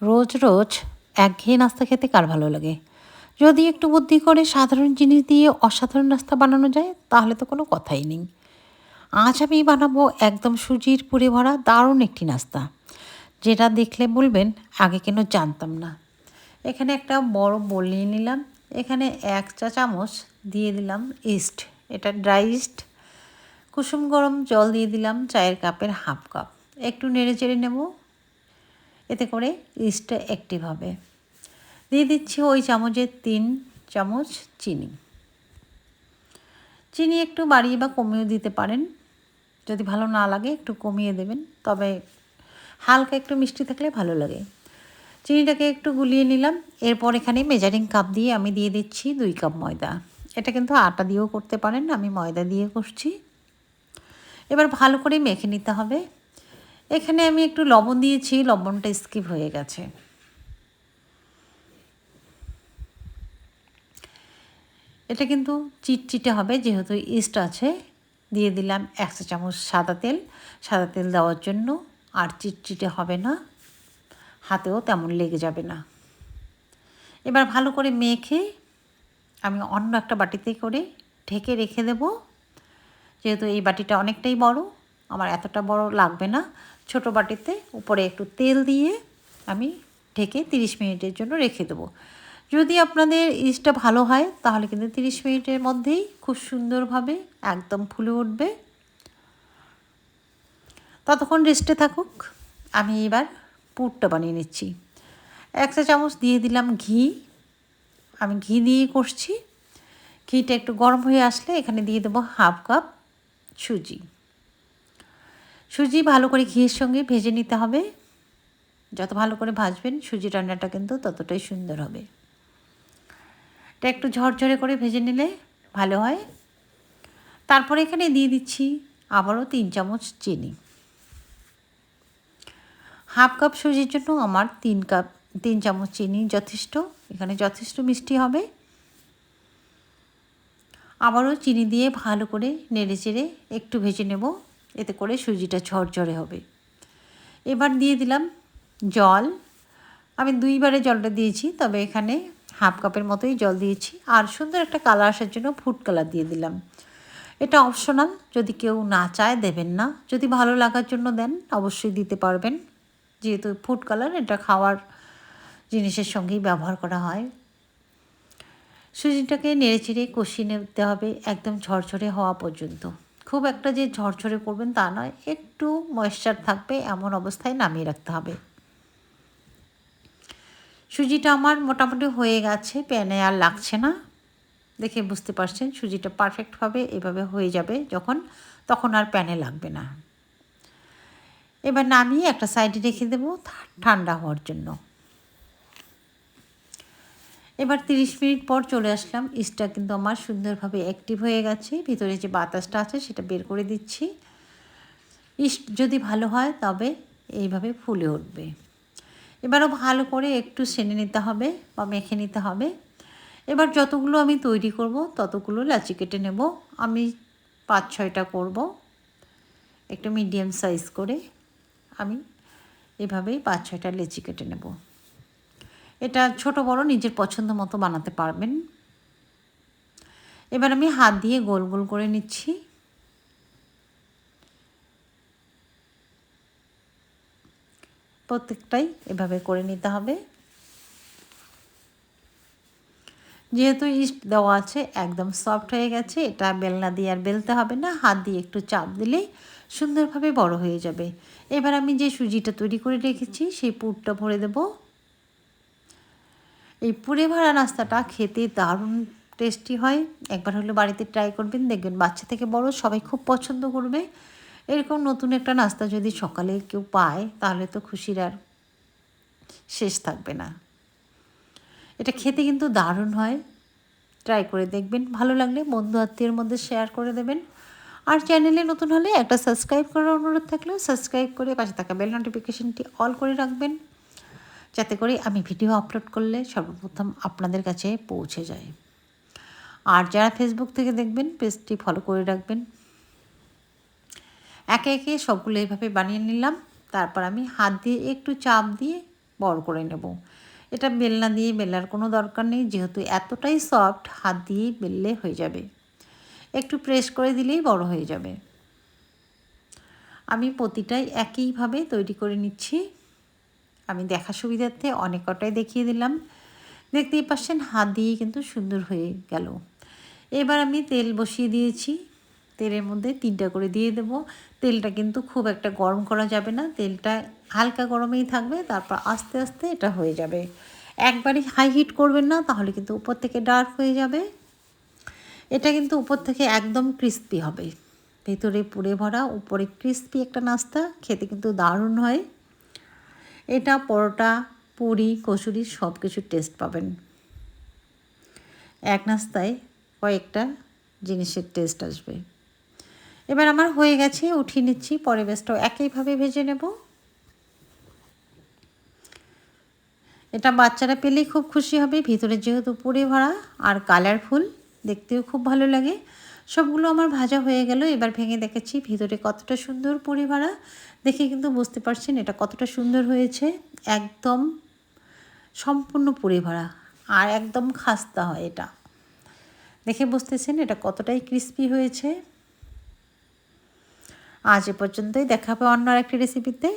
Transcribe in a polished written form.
রোজ রোজ একঘেয়ে নাস্তা খেতে কার ভালো লাগে? যদি একটু বুদ্ধি করে সাধারণ জিনিস দিয়ে অসাধারণ নাস্তা বানানো যায় তাহলে তো কোনো কথাই নেই। আজ আমি বানাবো একদম সুজির পুরে ভরা দারুণ একটি নাস্তা, যেটা দেখলে বলবেন আগে কেন জানতাম না। এখানে একটা বড় বোল নিয়ে নিলাম। এখানে 1 চা চামচ দিয়ে দিলাম ইস্ট। এটা ড্রাই ইস্ট। কুসুম গরম জল দিয়ে দিলাম চায়ের কাপের হাফ কাপ। একটু নেড়ে চেড়ে নেব, এতে করে ইস্টটা অ্যাক্টিভ হবে। দিয়ে দিচ্ছি ওই চামচের 3 চামচ চিনি। চিনি একটু বাড়িয়ে বা কমিয়েও দিতে পারেন, যদি ভালো না লাগে একটু কমিয়ে দেবেন, তবে হালকা একটু মিষ্টি থাকলে ভালো লাগে। চিনিটাকে একটু গুলিয়ে নিলাম। এরপর এখানে মেজারিং কাপ দিয়ে আমি দিয়ে দিচ্ছি 2 কাপ ময়দা। এটা কিন্তু আটা দিয়েও করতে পারেন, আমি ময়দা দিয়ে করছি। এবার ভালো করে মেখে নিতে হবে। এখানে আমি একটু লবণ দিয়েছি, লবণটা স্কিপ হয়ে গেছে। এটা কিন্তু চিটচিটে হবে যেহেতু ইস্ট আছে। দিয়ে দিলাম 1 চা চামচ সাদা তেল। সাদা তেল দেওয়ার জন্য আর চিটচিটে হবে না, হাতেও তেমন লেগে যাবে না। এবার ভালো করে মেখে আমি অন্য একটা বাটিতে করে ঢেকে রেখে দেব। যেহেতু এই বাটিটা অনেকটাই বড়, আমার এতটা বড় লাগবে না। ছোট বাটিতে উপরে একটু তেল দিয়ে আমি ঢেকে 30 মিনিটের জন্য রেখে দেবো। যদি আপনাদের ইস্টটা ভালো হয় তাহলে কিন্তু 30 মিনিটের মধ্যেই খুব সুন্দরভাবে একদম ফুলে উঠবে। ততক্ষণ রেস্টে থাকুক। আমি এবার পুরটা বানিয়ে নিচ্ছি। 1 চা চামচ দিয়ে দিলাম ঘি। আমি ঘি দিয়ে করছি। ঘিটা একটু গরম হয়ে আসলে এখানে দিয়ে দেবো হাফ কাপ সুজি। সুজি ভালো করে ঘিয়ের সঙ্গে ভেজে নিতে হবে। যত ভালো করে ভাজবেন সুজি রান্নাটা কিন্তু ততটাই সুন্দর হবে। এটা একটু ঝরঝরে করে ভেজে নিলে ভালো হয়। তারপরে এখানে দিয়ে দিচ্ছি আবারও 3 চামচ চিনি। হাফ কাপ সুজির জন্য আমার 3 চামচ চিনি যথেষ্ট। এখানে যথেষ্ট মিষ্টি হবে। আবারও চিনি দিয়ে ভালো করে নেড়ে চেড়ে একটু ভেজে নেব, এতে করে সুজিটা ঝরঝরে হবে। এবার দিয়ে দিলাম জল। আমি 2বারে জলটা দিয়েছি, তবে এখানে হাফ কাপের মতোই জল দিয়েছি। আর সুন্দর একটা কালার আসার জন্য ফুড কালার দিয়ে দিলাম। এটা অপশনাল, যদি কেউ না চায় দেবেন না, যদি ভালো লাগার জন্য দেন অবশ্যই দিতে পারবেন। যেহেতু ফুড কালার এটা খাওয়ার জিনিসের সঙ্গেই ব্যবহার করা হয়। সুজিটাকে নেড়ে চেড়ে কষিয়ে নিতে হবে একদম ঝরঝরে হওয়া পর্যন্ত। খুব একটা যে ঝরঝরে করবেন তা নয়, একটু ময়েশ্চার থাকবে এমন অবস্থায় নামিয়ে রাখতে হবে। সুজিটা আমার মোটামুটি হয়ে গেছে, প্যানে আর লাগছে না। দেখে বুঝতে পারছেন সুজিটা পারফেক্টভাবে এভাবে হয়ে যাবে যখন, তখন আর প্যানে লাগবে না। এবার নামিয়ে একটা সাইডে রেখে দেবো ঠান্ডা হওয়ার জন্য। এবার 30 মিনিট পর চলে আসলাম। ইস্টটা কিন্তু আমার সুন্দরভাবে অ্যাক্টিভ হয়ে গেছে। ভিতরে যে বাতাসটা আছে সেটা বের করে দিচ্ছি। ইস্ট যদি ভালো হয় তবে এইভাবে ফুলে উঠবে। এবারও ভালো করে একটু সেনে নিতে হবে বা মেখে নিতে হবে। এবার যতগুলো আমি তৈরি করব ততগুলো লাচি কেটে নেব। আমি 5-6টা করব, একটু মিডিয়াম সাইজ করে। আমি এভাবেই 5-6টা লেচি কেটে নেব। এটা ছোট বড় নিজের পছন্দ মতো বানাতে পারবেন। এবার আমি হাত দিয়ে গোল গোল করে নিচ্ছি। প্রত্যেকটাই এভাবে করে নিতে হবে। যেহেতু ইস্ট দেওয়া আছে একদম সফট হয়ে গেছে, এটা বেলনা দিয়ে আর বেলতে হবে না, হাত দিয়ে একটু চাপ দিলেই সুন্দরভাবে বড় হয়ে যাবে। এবার আমি যে সুজিটা তৈরি করে রেখেছি সেই পুরটা ভরে দেব। এই পুরে ভরা নাস্তাটা খেতে দারুণ টেস্টি হয়। একবার হলে বাড়িতে ট্রাই করবেন, দেখবেন বাচ্চা থেকে বড় সবাই খুব পছন্দ করবে। এরকম নতুন একটা নাস্তা যদি সকালে কেউ পায় তাহলে তো খুশির আর শেষ থাকবে না। এটা খেতে কিন্তু দারুণ হয়। ট্রাই করে দেখবেন, ভালো লাগলে বন্ধু আত্মীয়ের মধ্যে শেয়ার করে দেবেন। আর চ্যানেলে নতুন হলে একটা সাবস্ক্রাইব করার অনুরোধ থাকলেও সাবস্ক্রাইব করে পাশে থাকা বেল নোটিফিকেশনটি অল করে রাখবেন, যাতে করে আমি ভিডিও আপলোড করলে সর্বপ্রথম আপনাদের কাছে পৌঁছে যায়। আর যারা ফেসবুক থেকে দেখবেন পেজটি ফলো করে রাখবেন। একে একে সবগুলো এইভাবে বানিয়ে নিলাম। তারপর আমি হাত দিয়ে একটু চাপ দিয়ে বড় করে নেব। এটা বেলনা দিয়ে বেলার কোনো দরকার নেই, যেহেতু এতটাই সফট, হাত দিয়েই বেললে হয়ে যাবে। একটু প্রেস করে দিলেই বড় হয়ে যাবে। আমি প্রতিটাই একইভাবে তৈরি করে নিচ্ছি। আমি দেখা সুবিধার্থে অনেক কটাই দেখিয়ে দিলাম। দেখতেই পাচ্ছেন হাত দিয়েই কিন্তু সুন্দর হয়ে গেল। এবার আমি তেল বসিয়ে দিয়েছি। তেলের মধ্যে 3টা করে দিয়ে দেব। তেলটা কিন্তু খুব একটা গরম করা যাবে না, তেলটা হালকা গরমেই থাকবে, তারপর আস্তে আস্তে এটা হয়ে যাবে। একবারই হাই হিট করবেন না, তাহলে কিন্তু উপর থেকে ডার্ক হয়ে যাবে। এটা কিন্তু উপর থেকে একদম ক্রিস্পি হবে, ভেতরে পুড়ে ভরা, উপরে ক্রিস্পি একটা নাস্তা, খেতে কিন্তু দারুণ হয়। এটা পরোটা, পুরি, কচুরি সব কিছুর টেস্ট পাবেন। এক নাস্তায় কয়েকটা জিনিসের টেস্ট আসবে। এবার আমার হয়ে গেছে, উঠিয়ে নিচ্ছি। পরে বেশটাও একইভাবে ভেজে নেব। এটা বাচ্চারা পেলেই খুব খুশি হবে, ভিতরে যেহেতু পুরে ভরা আর কালারফুল, দেখতেও খুব ভালো লাগে। সবগুলো আমার ভাজা হয়ে গেল। এবার ভেঙে দেখেছি ভিতরে কতটা সুন্দর পুরে ভরা। দেখে কিন্তু বুঝতে পারছেন এটা কতটা সুন্দর হয়েছে। একদম সম্পূর্ণ পুরে ভরা আর একদম খাস্তা হয় এটা। দেখে বুঝতেছেন এটা কতটাই ক্রিস্পি হয়েছে। আজ এ পর্যন্তই, দেখা হবে অন্য আরেকটি রেসিপিতে।